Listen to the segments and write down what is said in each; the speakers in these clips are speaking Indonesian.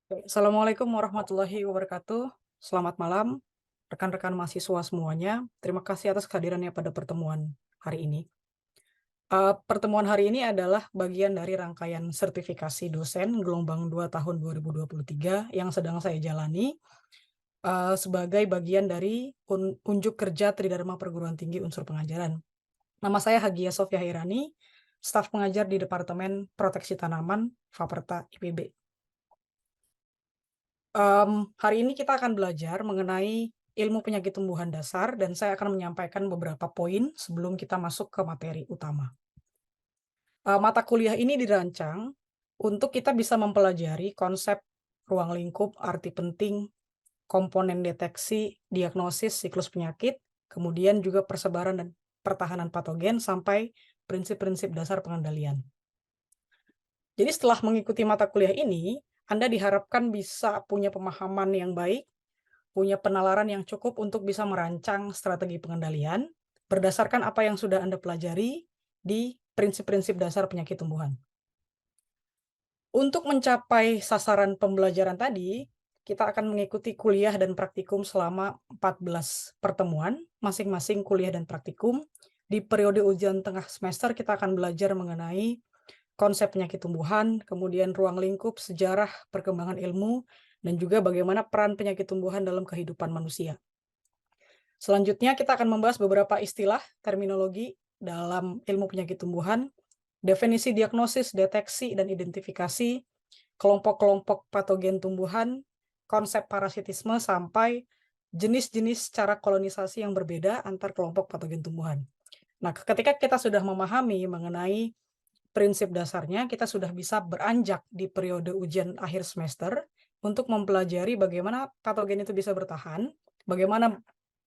Assalamualaikum warahmatullahi wabarakatuh. Selamat malam, rekan-rekan mahasiswa semuanya. Terima kasih atas kehadirannya pada pertemuan hari ini. Pertemuan hari ini adalah bagian dari rangkaian sertifikasi dosen gelombang 2 tahun 2023 yang sedang saya jalani sebagai bagian dari unjuk kerja Tridharma Perguruan Tinggi Unsur Pengajaran. Nama saya Hagia Sofia Hirani, staf pengajar di Departemen Proteksi Tanaman Faperta IPB. Hari ini kita akan belajar mengenai ilmu penyakit tumbuhan dasar dan saya akan menyampaikan beberapa poin sebelum kita masuk ke materi utama. Mata kuliah ini dirancang untuk kita bisa mempelajari konsep ruang lingkup, arti penting, komponen deteksi, diagnosis, siklus penyakit, kemudian juga persebaran dan pertahanan patogen sampai prinsip-prinsip dasar pengendalian. Jadi setelah mengikuti mata kuliah ini, Anda diharapkan bisa punya pemahaman yang baik, punya penalaran yang cukup untuk bisa merancang strategi pengendalian berdasarkan apa yang sudah Anda pelajari di prinsip-prinsip dasar penyakit tumbuhan. Untuk mencapai sasaran pembelajaran tadi, kita akan mengikuti kuliah dan praktikum selama 14 pertemuan, masing-masing kuliah dan praktikum. Di periode ujian tengah semester, kita akan belajar mengenai konsep penyakit tumbuhan, kemudian ruang lingkup, sejarah, perkembangan ilmu, dan juga bagaimana peran penyakit tumbuhan dalam kehidupan manusia. Selanjutnya kita akan membahas beberapa istilah, terminologi dalam ilmu penyakit tumbuhan, definisi diagnosis, deteksi, dan identifikasi, kelompok-kelompok patogen tumbuhan, konsep parasitisme, sampai jenis-jenis cara kolonisasi yang berbeda antar kelompok patogen tumbuhan. Nah, ketika kita sudah memahami mengenai prinsip dasarnya, kita sudah bisa beranjak di periode ujian akhir semester untuk mempelajari bagaimana patogen itu bisa bertahan, bagaimana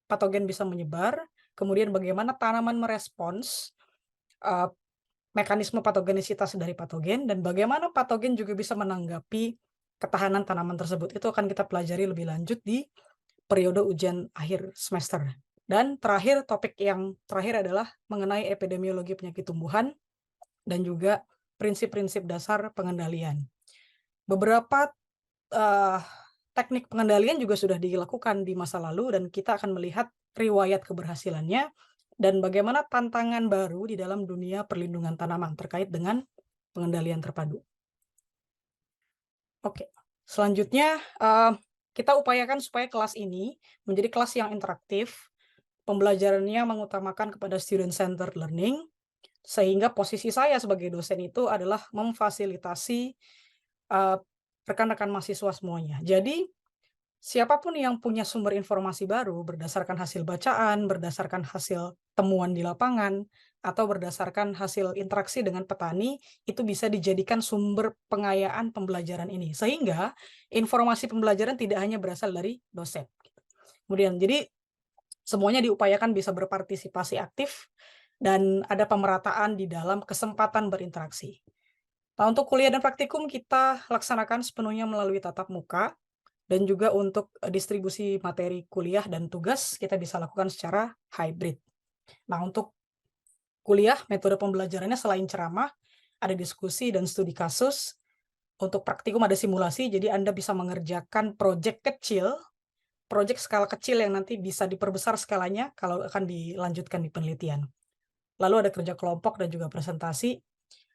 patogen bisa menyebar, kemudian bagaimana tanaman merespons uh, mekanisme patogenisitas dari patogen, dan bagaimana patogen juga bisa menanggapi ketahanan tanaman tersebut. Itu akan kita pelajari lebih lanjut di periode ujian akhir semester. Dan terakhir, topik yang terakhir adalah mengenai epidemiologi penyakit tumbuhan dan juga prinsip-prinsip dasar pengendalian. Beberapa uh, teknik pengendalian juga sudah dilakukan di masa lalu dan kita akan melihat riwayat keberhasilannya dan bagaimana tantangan baru di dalam dunia perlindungan tanaman terkait dengan pengendalian terpadu. Oke, selanjutnya kita upayakan supaya kelas ini menjadi kelas yang interaktif, pembelajarannya mengutamakan kepada student-centered learning, sehingga posisi saya sebagai dosen itu adalah memfasilitasi rekan-rekan mahasiswa semuanya. Jadi, siapapun yang punya sumber informasi baru berdasarkan hasil bacaan, berdasarkan hasil temuan di lapangan, atau berdasarkan hasil interaksi dengan petani, itu bisa dijadikan sumber pengayaan pembelajaran ini. Sehingga informasi pembelajaran tidak hanya berasal dari dosen. Kemudian, jadi semuanya diupayakan bisa berpartisipasi aktif dan ada pemerataan di dalam kesempatan berinteraksi. Nah, untuk kuliah dan praktikum kita laksanakan sepenuhnya melalui tatap muka, dan juga untuk distribusi materi kuliah dan tugas kita bisa lakukan secara hybrid. Nah, untuk kuliah metode pembelajarannya selain ceramah, ada diskusi dan studi kasus. Untuk praktikum ada simulasi, jadi Anda bisa mengerjakan proyek kecil, proyek skala kecil yang nanti bisa diperbesar skalanya kalau akan dilanjutkan di penelitian. Lalu ada kerja kelompok dan juga presentasi.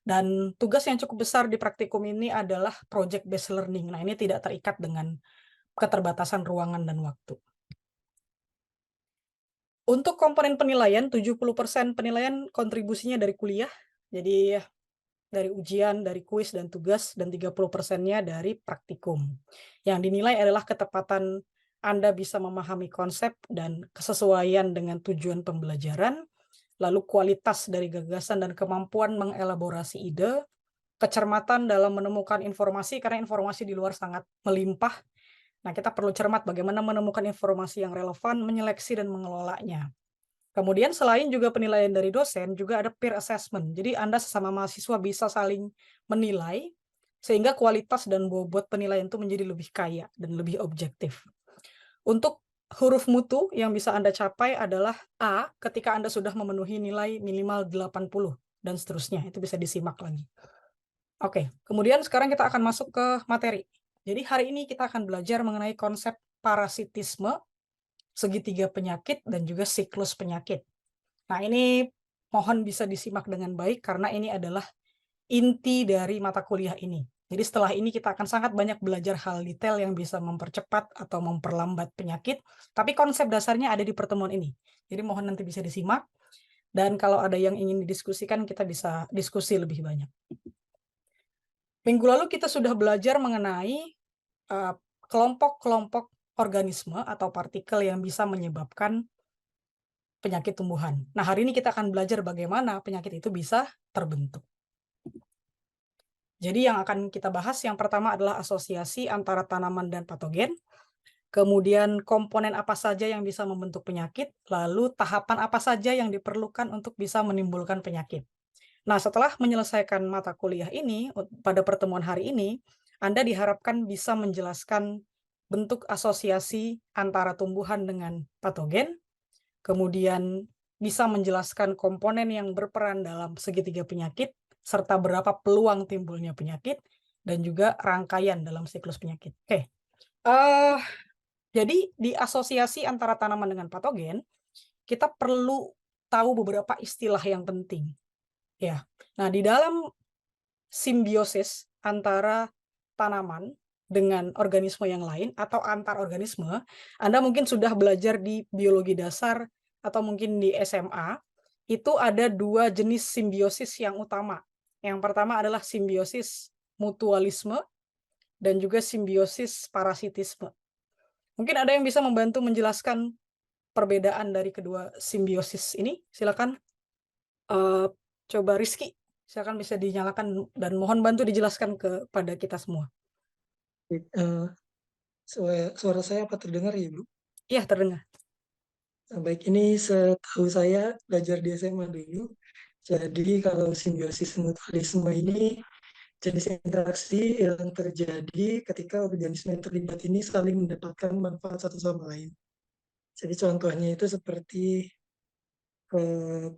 Dan tugas yang cukup besar di praktikum ini adalah project based learning. Nah, ini tidak terikat dengan keterbatasan ruangan dan waktu. Untuk komponen penilaian, 70% penilaian kontribusinya dari kuliah. Jadi dari ujian, dari kuis dan tugas, dan 30%-nya dari praktikum. Yang dinilai adalah ketepatan Anda bisa memahami konsep dan kesesuaian dengan tujuan pembelajaran, lalu kualitas dari gagasan dan kemampuan mengelaborasi ide, kecermatan dalam menemukan informasi karena informasi di luar sangat melimpah. Nah, kita perlu cermat bagaimana menemukan informasi yang relevan, menyeleksi dan mengelolanya. Kemudian selain juga penilaian dari dosen, juga ada peer assessment. Jadi Anda sesama mahasiswa bisa saling menilai, sehingga kualitas dan bobot penilaian itu menjadi lebih kaya dan lebih objektif. Untuk huruf mutu yang bisa Anda capai adalah A ketika Anda sudah memenuhi nilai minimal 80 dan seterusnya. Itu bisa disimak lagi. Oke, kemudian sekarang kita akan masuk ke materi. Jadi hari ini kita akan belajar mengenai konsep parasitisme, segitiga penyakit, dan juga siklus penyakit. Nah, ini mohon bisa disimak dengan baik karena ini adalah inti dari mata kuliah ini. Jadi setelah ini kita akan sangat banyak belajar hal detail yang bisa mempercepat atau memperlambat penyakit, tapi konsep dasarnya ada di pertemuan ini. Jadi mohon nanti bisa disimak, dan kalau ada yang ingin didiskusikan, kita bisa diskusi lebih banyak. Minggu lalu kita sudah belajar mengenai kelompok-kelompok organisme atau partikel yang bisa menyebabkan penyakit tumbuhan. Nah, hari ini kita akan belajar bagaimana penyakit itu bisa terbentuk. Jadi yang akan kita bahas yang pertama adalah asosiasi antara tanaman dan patogen, kemudian komponen apa saja yang bisa membentuk penyakit, lalu tahapan apa saja yang diperlukan untuk bisa menimbulkan penyakit. Nah, setelah menyelesaikan mata kuliah ini, pada pertemuan hari ini, Anda diharapkan bisa menjelaskan bentuk asosiasi antara tumbuhan dengan patogen, kemudian bisa menjelaskan komponen yang berperan dalam segitiga penyakit, serta berapa peluang timbulnya penyakit, dan juga rangkaian dalam siklus penyakit. Oke, eh, jadi di asosiasi antara tanaman dengan patogen, kita perlu tahu beberapa istilah yang penting. Ya, nah di dalam simbiosis antara tanaman dengan organisme yang lain atau antar organisme, Anda mungkin sudah belajar di biologi dasar atau mungkin di SMA, itu ada dua jenis simbiosis yang utama. Yang pertama adalah simbiosis mutualisme dan juga simbiosis parasitisme. Mungkin ada yang bisa membantu menjelaskan perbedaan dari kedua simbiosis ini? Silakan. Coba Rizky, silakan bisa dinyalakan dan mohon bantu dijelaskan kepada kita semua. Suara saya apa terdengar ya, Bu? Iya, terdengar. Baik, ini setahu saya belajar di SMA dulu. Jadi kalau simbiosis mutualisme ini jenis interaksi yang terjadi ketika organisme yang terlibat ini saling mendapatkan manfaat satu sama lain. Jadi contohnya itu seperti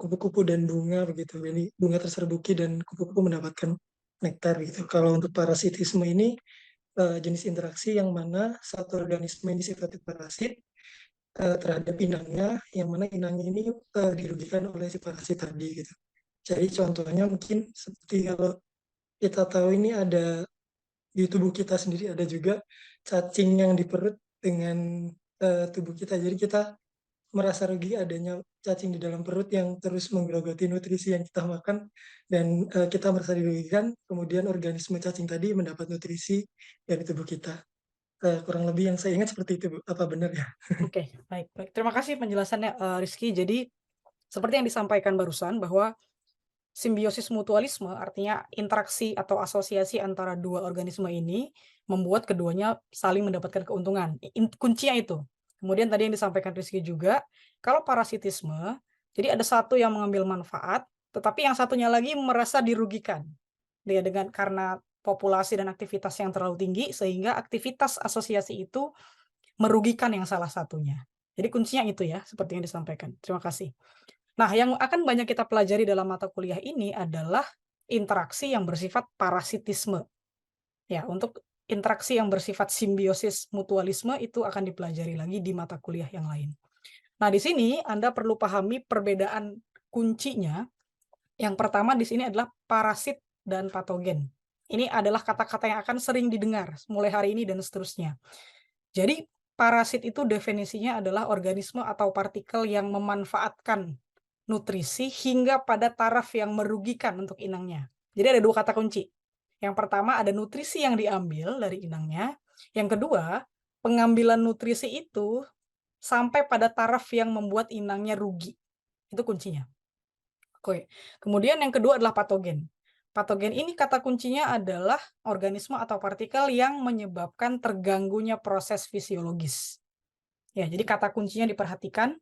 kupu-kupu dan bunga begitu. Jadi bunga terserbuki dan kupu-kupu mendapatkan nektar gitu. Kalau untuk parasitisme ini jenis interaksi yang mana satu organisme ini sifatnya parasit terhadap inangnya, yang mana inangnya ini dirugikan oleh si parasit tadi gitu. Jadi contohnya mungkin seperti kalau kita tahu ini ada di tubuh kita sendiri ada juga cacing yang di perut dengan tubuh kita. Jadi kita merasa rugi adanya cacing di dalam perut yang terus menggerogoti nutrisi yang kita makan dan kita merasa dirugikan. Kemudian organisme cacing tadi mendapat nutrisi dari tubuh kita. Kurang lebih yang saya ingat seperti itu, Bu. Apa benar ya? Oke, baik, baik. Terima kasih penjelasannya, Rizky. Jadi, seperti yang disampaikan barusan, bahwa simbiosis mutualisme artinya interaksi atau asosiasi antara dua organisme ini membuat keduanya saling mendapatkan keuntungan. Kuncinya itu. Kemudian tadi yang disampaikan Rizky juga, kalau parasitisme, jadi ada satu yang mengambil manfaat, tetapi yang satunya lagi merasa dirugikan. Dia dengan karena populasi dan aktivitas yang terlalu tinggi, sehingga aktivitas asosiasi itu merugikan yang salah satunya. Jadi kuncinya itu ya, seperti yang disampaikan. Terima kasih. Nah, yang akan banyak kita pelajari dalam mata kuliah ini adalah interaksi yang bersifat parasitisme. Ya, untuk interaksi yang bersifat simbiosis mutualisme itu akan dipelajari lagi di mata kuliah yang lain. Nah, di sini Anda perlu pahami perbedaan kuncinya. Yang pertama di sini adalah parasit dan patogen. Ini adalah kata-kata yang akan sering didengar mulai hari ini dan seterusnya. Jadi, parasit itu definisinya adalah organisme atau partikel yang memanfaatkan nutrisi hingga pada taraf yang merugikan untuk inangnya. Jadi ada dua kata kunci. Yang pertama ada nutrisi yang diambil dari inangnya. Yang kedua, pengambilan nutrisi itu sampai pada taraf yang membuat inangnya rugi. Itu kuncinya. Oke. Kemudian yang kedua adalah patogen. Patogen ini kata kuncinya adalah organisme atau partikel yang menyebabkan terganggunya proses fisiologis. Ya, jadi kata kuncinya diperhatikan.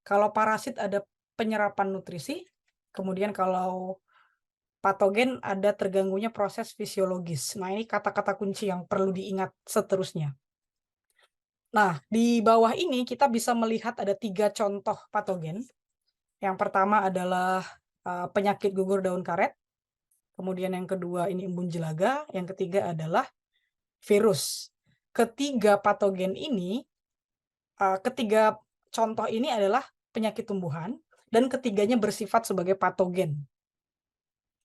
Kalau parasit ada penyerapan nutrisi, kemudian kalau patogen ada terganggunya proses fisiologis. Nah, ini kata-kata kunci yang perlu diingat seterusnya. Nah, di bawah ini kita bisa melihat ada 3 contoh patogen. Yang pertama adalah penyakit gugur daun karet, kemudian yang kedua ini embun jelaga, yang ketiga adalah virus. Ketiga patogen ini, ketiga contoh ini adalah penyakit tumbuhan, dan ketiganya bersifat sebagai patogen.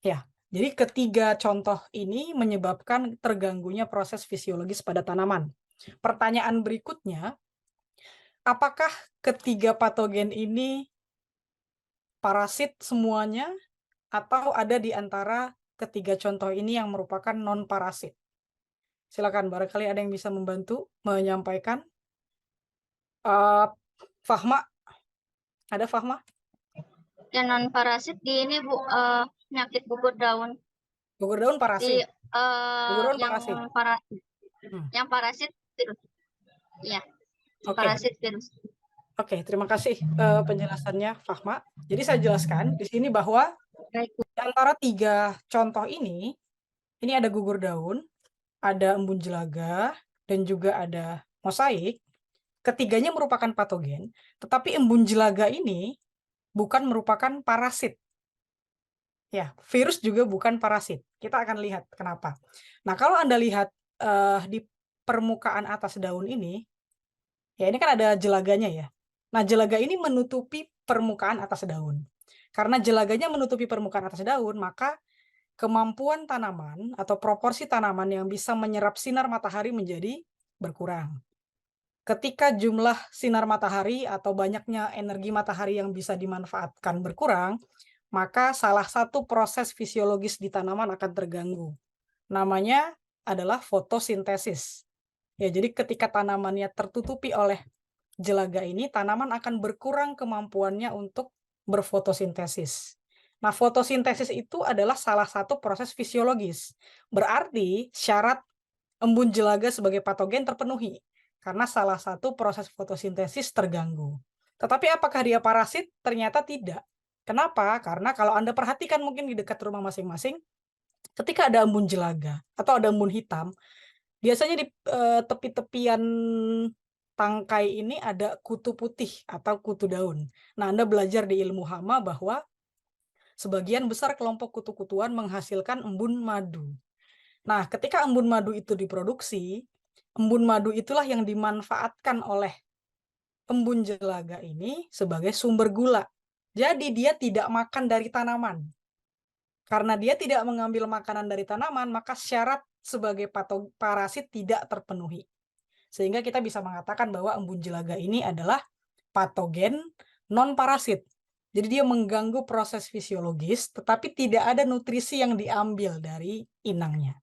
Ya, jadi ketiga contoh ini menyebabkan terganggunya proses fisiologis pada tanaman. Pertanyaan berikutnya, apakah ketiga patogen ini parasit semuanya atau ada di antara ketiga contoh ini yang merupakan non-parasit? Silakan, barangkali ada yang bisa membantu menyampaikan. Fahma, ada Fahma? Yang non parasit di ini Bu, penyakit gugur daun. Gugur daun Di parasit. Gugur daun yang parasit. Hmm. yang parasit virus. Iya, Oke. parasit virus. Oke, terima kasih penjelasannya, Fahma. Jadi saya jelaskan di sini bahwa Baik, di antara tiga contoh ini ada gugur daun, ada embun jelaga, dan juga ada mosaik. Ketiganya merupakan patogen, tetapi embun jelaga ini bukan merupakan parasit. Ya, virus juga bukan parasit. Kita akan lihat kenapa. Nah, kalau Anda lihat di permukaan atas daun ini, ya ini kan ada jelaganya ya. Nah, jelaga ini menutupi permukaan atas daun. Karena jelaganya menutupi permukaan atas daun, maka kemampuan tanaman atau proporsi tanaman yang bisa menyerap sinar matahari menjadi berkurang. Ketika jumlah sinar matahari atau banyaknya energi matahari yang bisa dimanfaatkan berkurang, maka salah satu proses fisiologis di tanaman akan terganggu. Namanya adalah fotosintesis. Ya, jadi ketika tanamannya tertutupi oleh jelaga ini, tanaman akan berkurang kemampuannya untuk berfotosintesis. Nah, fotosintesis itu adalah salah satu proses fisiologis. Berarti syarat embun jelaga sebagai patogen terpenuhi karena salah satu proses fotosintesis terganggu. Tetapi apakah dia parasit? Ternyata tidak. Kenapa? Karena kalau Anda perhatikan mungkin di dekat rumah masing-masing, ketika ada embun jelaga atau ada embun hitam, biasanya di tepi-tepian tangkai ini ada kutu putih atau kutu daun. Nah, Anda belajar di ilmu hama bahwa sebagian besar kelompok kutu-kutuan menghasilkan embun madu. Nah, ketika embun madu itu diproduksi, embun madu itulah yang dimanfaatkan oleh embun jelaga ini sebagai sumber gula. Jadi dia tidak makan dari tanaman. Karena dia tidak mengambil makanan dari tanaman, maka syarat sebagai parasit tidak terpenuhi. Sehingga kita bisa mengatakan bahwa embun jelaga ini adalah patogen non-parasit. Jadi dia mengganggu proses fisiologis, tetapi tidak ada nutrisi yang diambil dari inangnya.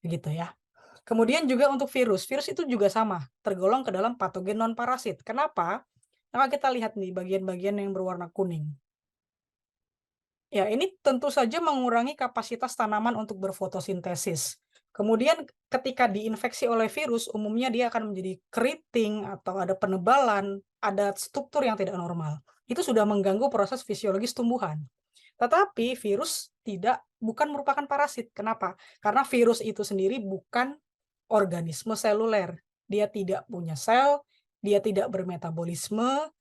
Begitu ya. Kemudian juga untuk virus itu juga sama, tergolong ke dalam patogen non-parasit. Kenapa? Nah, kita lihat nih bagian-bagian yang berwarna kuning. Ya, ini tentu saja mengurangi kapasitas tanaman untuk berfotosintesis. Kemudian ketika diinfeksi oleh virus, umumnya dia akan menjadi keriting atau ada penebalan, ada struktur yang tidak normal. Itu sudah mengganggu proses fisiologis tumbuhan. Tetapi virus bukan merupakan parasit. Kenapa? Karena virus itu sendiri bukan organisme seluler. Dia tidak punya sel, dia tidak bermetabolisme,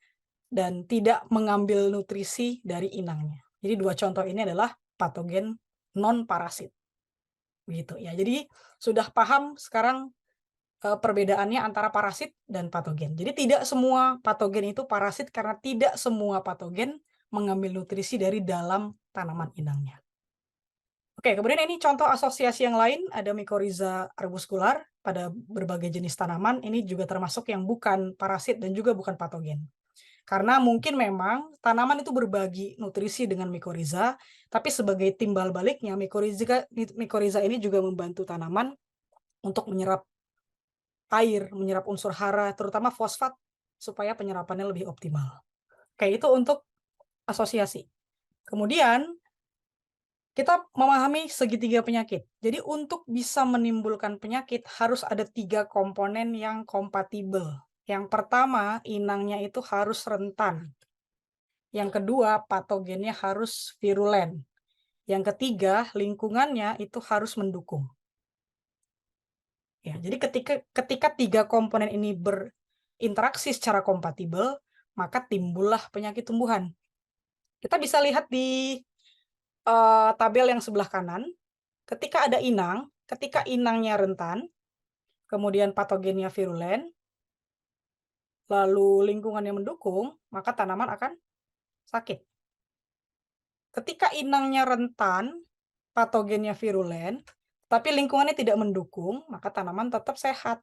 dan tidak mengambil nutrisi dari inangnya. Jadi dua contoh ini adalah patogen non-parasit. Begitu ya. Jadi sudah paham sekarang perbedaannya antara parasit dan patogen. Jadi tidak semua patogen itu parasit karena tidak semua patogen mengambil nutrisi dari dalam tanaman inangnya. Oke, kemudian ini contoh asosiasi yang lain, ada mycorrhiza arbuscular pada berbagai jenis tanaman, ini juga termasuk yang bukan parasit dan juga bukan patogen. Karena mungkin memang tanaman itu berbagi nutrisi dengan mycorrhiza, tapi sebagai timbal baliknya mycorrhiza ini juga membantu tanaman untuk menyerap air, menyerap unsur hara, terutama fosfat, supaya penyerapannya lebih optimal. Oke, itu untuk asosiasi. Kemudian kita memahami segitiga penyakit. Jadi untuk bisa menimbulkan penyakit harus ada 3 komponen yang kompatibel. Yang pertama, inangnya itu harus rentan. Yang kedua, patogennya harus virulen. Yang ketiga, lingkungannya itu harus mendukung. Ya, jadi ketika 3 komponen ini berinteraksi secara kompatibel, maka timbullah penyakit tumbuhan. Kita bisa lihat di tabel yang sebelah kanan, ketika ada inang, ketika inangnya rentan, kemudian patogennya virulen, lalu lingkungannya mendukung, maka tanaman akan sakit. Ketika inangnya rentan, patogennya virulen, tapi lingkungannya tidak mendukung, maka tanaman tetap sehat.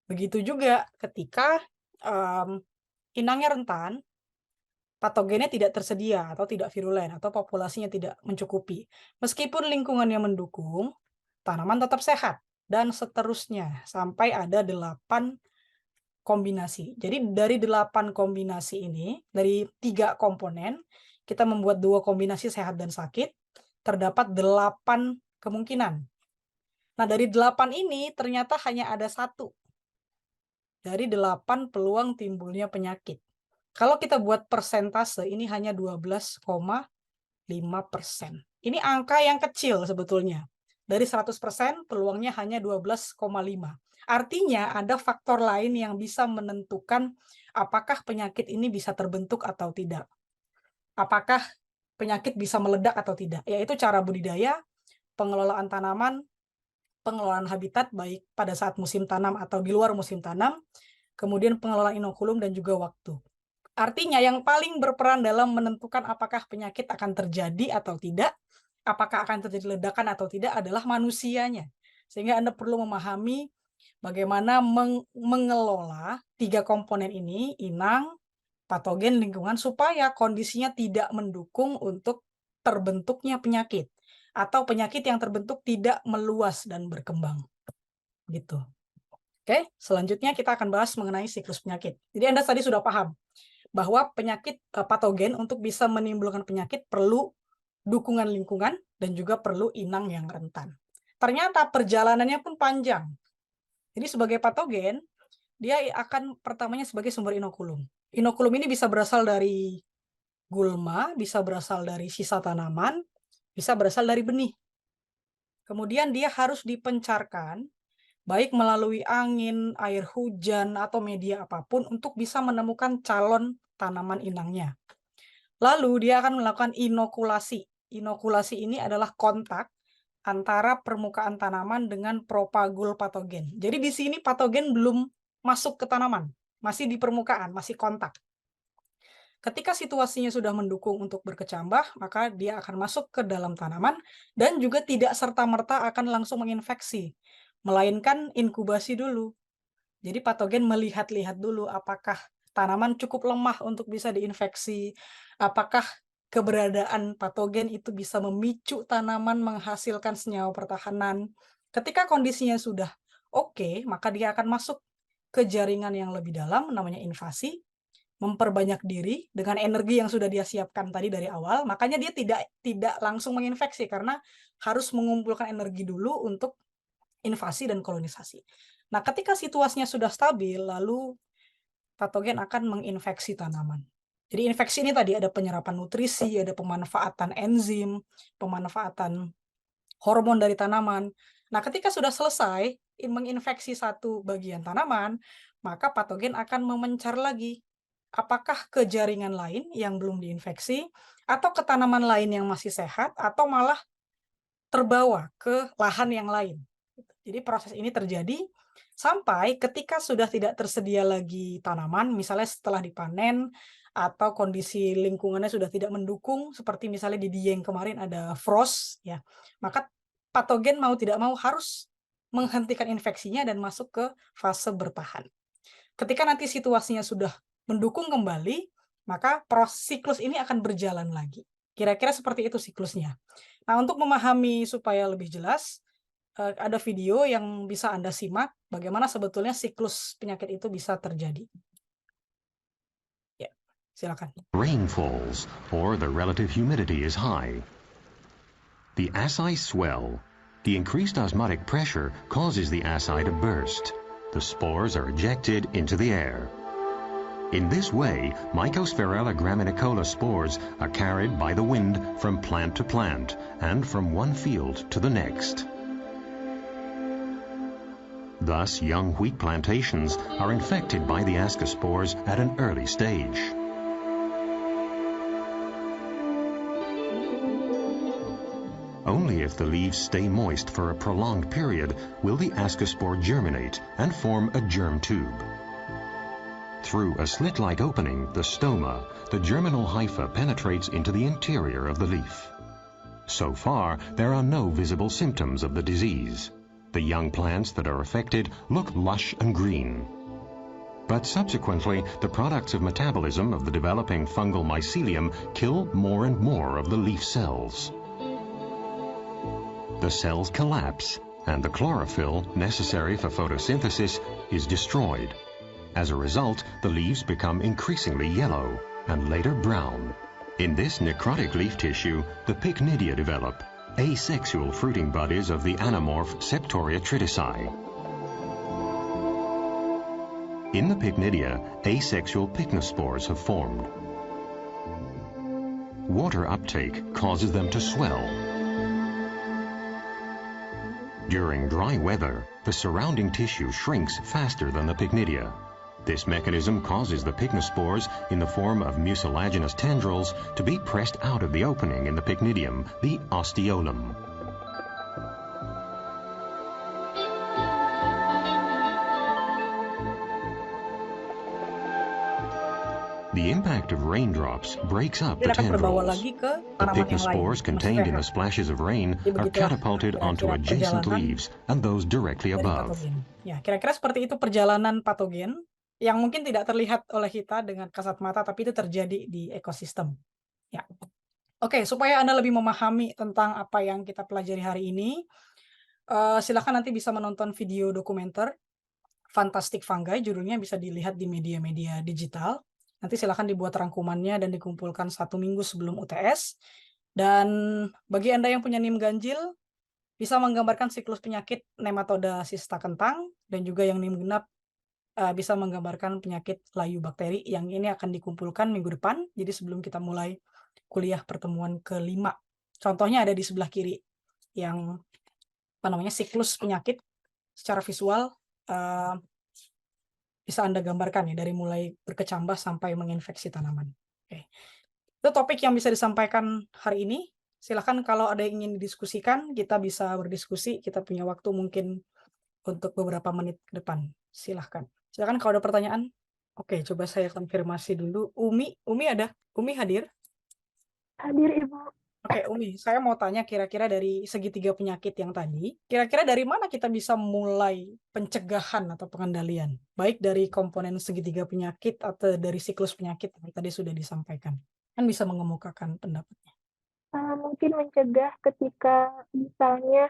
Begitu juga ketika inangnya rentan, patogennya tidak tersedia atau tidak virulen atau populasinya tidak mencukupi. Meskipun lingkungannya mendukung, tanaman tetap sehat dan seterusnya sampai ada 8 kombinasi. Jadi dari 8 kombinasi ini, dari 3 komponen, kita membuat 2 kombinasi sehat dan sakit, terdapat 8 kemungkinan. Nah, dari 8 ini ternyata hanya ada 1 dari 8 peluang timbulnya penyakit. Kalau kita buat persentase, ini hanya 12,5%. Ini angka yang kecil sebetulnya. Dari 100%, peluangnya hanya 12,5. Artinya ada faktor lain yang bisa menentukan apakah penyakit ini bisa terbentuk atau tidak. Apakah penyakit bisa meledak atau tidak, yaitu cara budidaya, pengelolaan tanaman, pengelolaan habitat baik pada saat musim tanam atau di luar musim tanam, kemudian pengelolaan inokulum dan juga waktu. Artinya yang paling berperan dalam menentukan apakah penyakit akan terjadi atau tidak, apakah akan terjadi ledakan atau tidak adalah manusianya. Sehingga Anda perlu memahami bagaimana mengelola 3 komponen ini, inang, patogen, lingkungan, supaya kondisinya tidak mendukung untuk terbentuknya penyakit. Atau penyakit yang terbentuk tidak meluas dan berkembang. Gitu. Oke, selanjutnya kita akan bahas mengenai siklus penyakit. Jadi Anda tadi sudah paham bahwa penyakit patogen untuk bisa menimbulkan penyakit perlu dukungan lingkungan dan juga perlu inang yang rentan. Ternyata perjalanannya pun panjang. Jadi sebagai patogen, dia akan pertamanya sebagai sumber inokulum. Inokulum ini bisa berasal dari gulma, bisa berasal dari sisa tanaman, bisa berasal dari benih. Kemudian dia harus dipencarkan, baik melalui angin, air hujan, atau media apapun untuk bisa menemukan calon tanaman inangnya. Lalu dia akan melakukan inokulasi. Inokulasi ini adalah kontak antara permukaan tanaman dengan propagul patogen. Jadi di sini patogen belum masuk ke tanaman, masih di permukaan, masih kontak. Ketika situasinya sudah mendukung untuk berkecambah, maka dia akan masuk ke dalam tanaman dan juga tidak serta-merta akan langsung menginfeksi, melainkan inkubasi dulu. Jadi patogen melihat-lihat dulu apakah tanaman cukup lemah untuk bisa diinfeksi, apakah keberadaan patogen itu bisa memicu tanaman menghasilkan senyawa pertahanan. Ketika kondisinya sudah oke, maka dia akan masuk ke jaringan yang lebih dalam, namanya invasi, memperbanyak diri dengan energi yang sudah dia siapkan tadi dari awal. Makanya dia tidak langsung menginfeksi karena harus mengumpulkan energi dulu untuk invasi dan kolonisasi. Nah, ketika situasinya sudah stabil, lalu patogen akan menginfeksi tanaman. Jadi infeksi ini tadi ada penyerapan nutrisi, ada pemanfaatan enzim, pemanfaatan hormon dari tanaman. Nah, ketika sudah selesai menginfeksi satu bagian tanaman, maka patogen akan memencar lagi. Apakah ke jaringan lain yang belum diinfeksi, atau ke tanaman lain yang masih sehat, atau malah terbawa ke lahan yang lain. Jadi proses ini terjadi sampai ketika sudah tidak tersedia lagi tanaman, misalnya setelah dipanen, atau kondisi lingkungannya sudah tidak mendukung, seperti misalnya di Dieng kemarin ada frost, ya, maka patogen mau tidak mau harus menghentikan infeksinya dan masuk ke fase bertahan. Ketika nanti situasinya sudah mendukung kembali, maka siklus ini akan berjalan lagi. Kira-kira seperti itu siklusnya. Nah, untuk memahami supaya lebih jelas, ada video yang bisa Anda simak bagaimana sebetulnya siklus penyakit itu bisa terjadi. Ya, silakan. Rain falls, or the relative humidity is high. The asci swell. The increased osmotic pressure causes the asci to burst. The spores are ejected into the air. In this way, Mycosphaerella graminicola spores are carried by the wind from plant to plant and from one field to the next. Thus, young wheat plantations are infected by the ascospores at an early stage. Only only if the leaves stay moist for a prolonged period will the ascospore germinate and form a germ tube. Through a slit-like opening, the stoma, the germinal hypha penetrates into the interior of the leaf. So far, there are no visible symptoms of the disease. The young plants that are affected look lush and green. But subsequently, the products of metabolism of the developing fungal mycelium kill more and more of the leaf cells. The cells collapse, and the chlorophyll necessary for photosynthesis is destroyed. As a result, the leaves become increasingly yellow and later brown. In this necrotic leaf tissue, the pycnidia develop, asexual fruiting bodies of the anamorph Septoria tritici. In the pycnidia, asexual pycnospores have formed. Water uptake causes them to swell. During dry weather, the surrounding tissue shrinks faster than the pycnidia. This mechanism causes the pycnospores in the form of mucilaginous tendrils to be pressed out of the opening in the pycnidium, the osteolum. The impact of raindrops breaks up the Kita akan terbawa tendrils. lagi ke The tanaman yang lain. pycnospores Mas contained in the Rehat. splashes of rain Jadi are begitulah catapulted onto kira-kira adjacent perjalanan leaves and those directly dari above. patogen. Ya, kira-kira seperti itu perjalanan patogen yang mungkin tidak terlihat oleh kita dengan kasat mata, tapi itu terjadi di ekosistem. Ya. Oke, supaya Anda lebih memahami tentang apa yang kita pelajari hari ini, silakan nanti bisa menonton video dokumenter Fantastic Fungi, judulnya bisa dilihat di media-media digital. Nanti silakan dibuat rangkumannya dan dikumpulkan 1 minggu sebelum UTS. Dan bagi Anda yang punya NIM ganjil, bisa menggambarkan siklus penyakit nematoda sista kentang, dan juga yang NIM genap bisa menggambarkan penyakit layu bakteri, yang ini akan dikumpulkan minggu depan, jadi sebelum kita mulai kuliah pertemuan ke-5. Contohnya ada di sebelah kiri, yang siklus penyakit secara visual bisa Anda gambarkan ya, dari mulai berkecambah sampai menginfeksi tanaman. Oke. Itu topik yang bisa disampaikan hari ini. Silakan kalau ada yang ingin didiskusikan, kita bisa berdiskusi. Kita punya waktu mungkin untuk beberapa menit ke depan. Silakan. Silakan kalau ada pertanyaan. Oke, coba saya konfirmasi dulu. Umi ada? Umi hadir? Hadir, Ibu. Oke, Umi, saya mau tanya kira-kira dari segitiga penyakit yang tadi, kira-kira dari mana kita bisa mulai pencegahan atau pengendalian? Baik dari komponen segitiga penyakit atau dari siklus penyakit yang tadi sudah disampaikan. Kan bisa mengemukakan pendapatnya. Mungkin mencegah ketika misalnya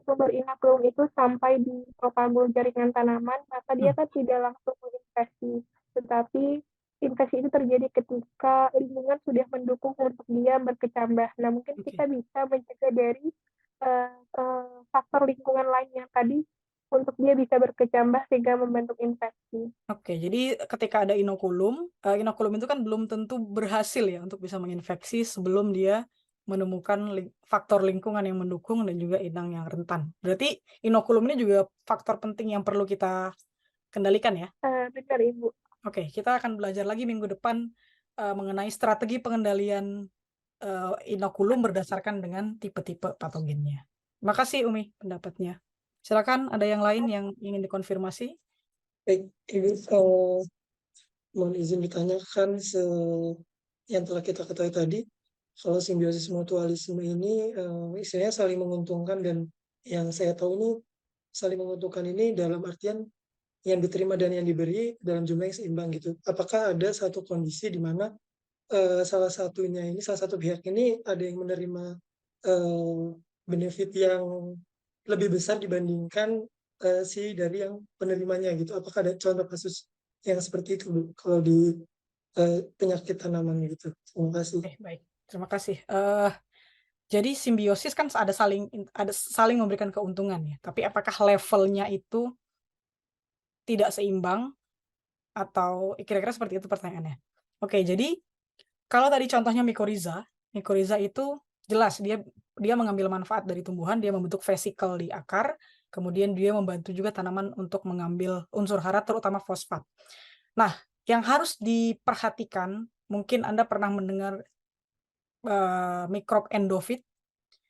sumber inokulum itu sampai di propagul jaringan tanaman, maka dia kan tidak langsung menginfeksi. Tetapi infeksi itu terjadi ketika lingkungan sudah mendukung untuk dia berkecambah. Nah, mungkin kita bisa mencegah dari faktor lingkungan lain yang tadi untuk dia bisa berkecambah sehingga membentuk infeksi. Oke, jadi ketika ada inokulum itu kan belum tentu berhasil ya untuk bisa menginfeksi sebelum dia menemukan faktor lingkungan yang mendukung dan juga inang yang rentan. Berarti inokulum ini juga faktor penting yang perlu kita kendalikan ya? Benar, Ibu. Oke, kita akan belajar lagi minggu depan mengenai strategi pengendalian inokulum berdasarkan dengan tipe-tipe patogennya. Makasih Umi pendapatnya. Silakan ada yang lain yang ingin dikonfirmasi. Baik, Ibu, mohon izin ditanyakan yang telah kita ketahui tadi, kalau simbiosis mutualisme ini istilahnya saling menguntungkan, dan yang saya tahu ini saling menguntungkan ini dalam artian yang diterima dan yang diberi dalam jumlah yang seimbang gitu. Apakah ada satu kondisi di mana salah satu pihak ini ada yang menerima benefit yang lebih besar dibandingkan dari yang penerimanya gitu? Apakah ada contoh kasus yang seperti itu, Bu, kalau di penyakit tanaman gitu? Terima kasih. Baik, terima kasih. Jadi simbiosis kan ada saling memberikan keuntungan ya. Tapi apakah levelnya itu tidak seimbang atau kira-kira seperti itu pertanyaannya? Oke, jadi kalau tadi contohnya mycorrhiza itu jelas dia mengambil manfaat dari tumbuhan, dia membentuk vesikel di akar, kemudian dia membantu juga tanaman untuk mengambil unsur hara terutama fosfat. Nah, yang harus diperhatikan, mungkin Anda pernah mendengar mikrob endofit.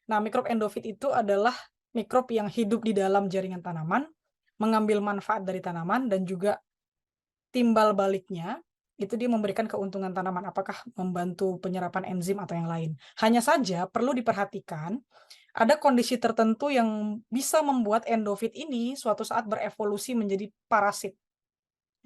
Nah, mikrob endofit itu adalah mikrob yang hidup di dalam jaringan tanaman, mengambil manfaat dari tanaman, dan juga timbal baliknya, itu dia memberikan keuntungan tanaman, apakah membantu penyerapan enzim atau yang lain. Hanya saja perlu diperhatikan, ada kondisi tertentu yang bisa membuat endofit ini suatu saat berevolusi menjadi parasit.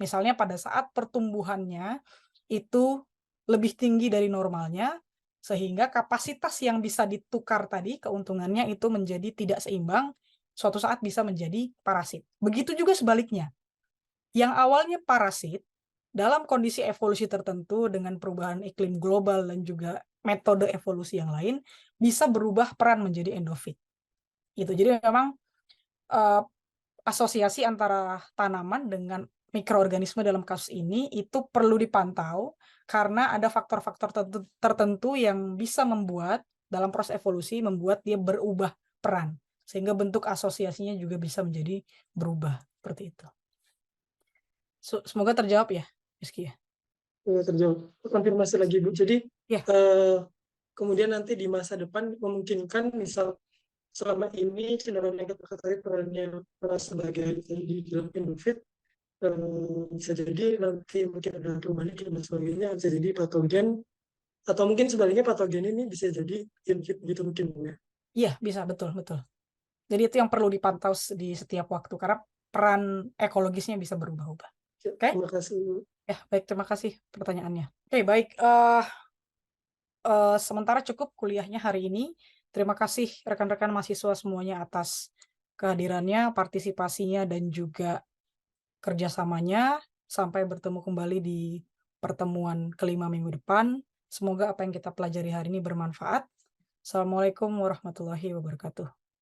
Misalnya pada saat pertumbuhannya itu lebih tinggi dari normalnya, sehingga kapasitas yang bisa ditukar tadi, keuntungannya itu menjadi tidak seimbang, suatu saat bisa menjadi parasit. Begitu juga sebaliknya. Yang awalnya parasit, dalam kondisi evolusi tertentu dengan perubahan iklim global dan juga metode evolusi yang lain, bisa berubah peran menjadi endofit. Gitu. Jadi memang asosiasi antara tanaman dengan mikroorganisme dalam kasus ini itu perlu dipantau karena ada faktor-faktor tertentu yang bisa membuat dalam proses evolusi membuat dia berubah peran sehingga bentuk asosiasinya juga bisa menjadi berubah seperti itu. Semoga terjawab ya, Rizky ya. Terjawab. Konfirmasi lagi Bu. Jadi Ya. kemudian nanti di masa depan memungkinkan misal selama ini cenderung yang kita ketahui perannya sebagai di dalam endofit, bisa jadi nanti mungkin ada perubahan iklim dan sebagainya, bisa jadi patogen atau mungkin sebaliknya patogen ini bisa jadi infit gitu mungkin Bu ya. Iya, bisa, betul. Jadi itu yang perlu dipantau di setiap waktu karena peran ekologisnya bisa berubah-ubah. Oke? Terima kasih. Ya, baik, terima kasih pertanyaannya. Oke, baik. Sementara cukup kuliahnya hari ini. Terima kasih rekan-rekan mahasiswa semuanya atas kehadirannya, partisipasinya, dan juga kerjasamanya. Sampai bertemu kembali di pertemuan kelima minggu depan. Semoga apa yang kita pelajari hari ini bermanfaat. Assalamualaikum warahmatullahi wabarakatuh.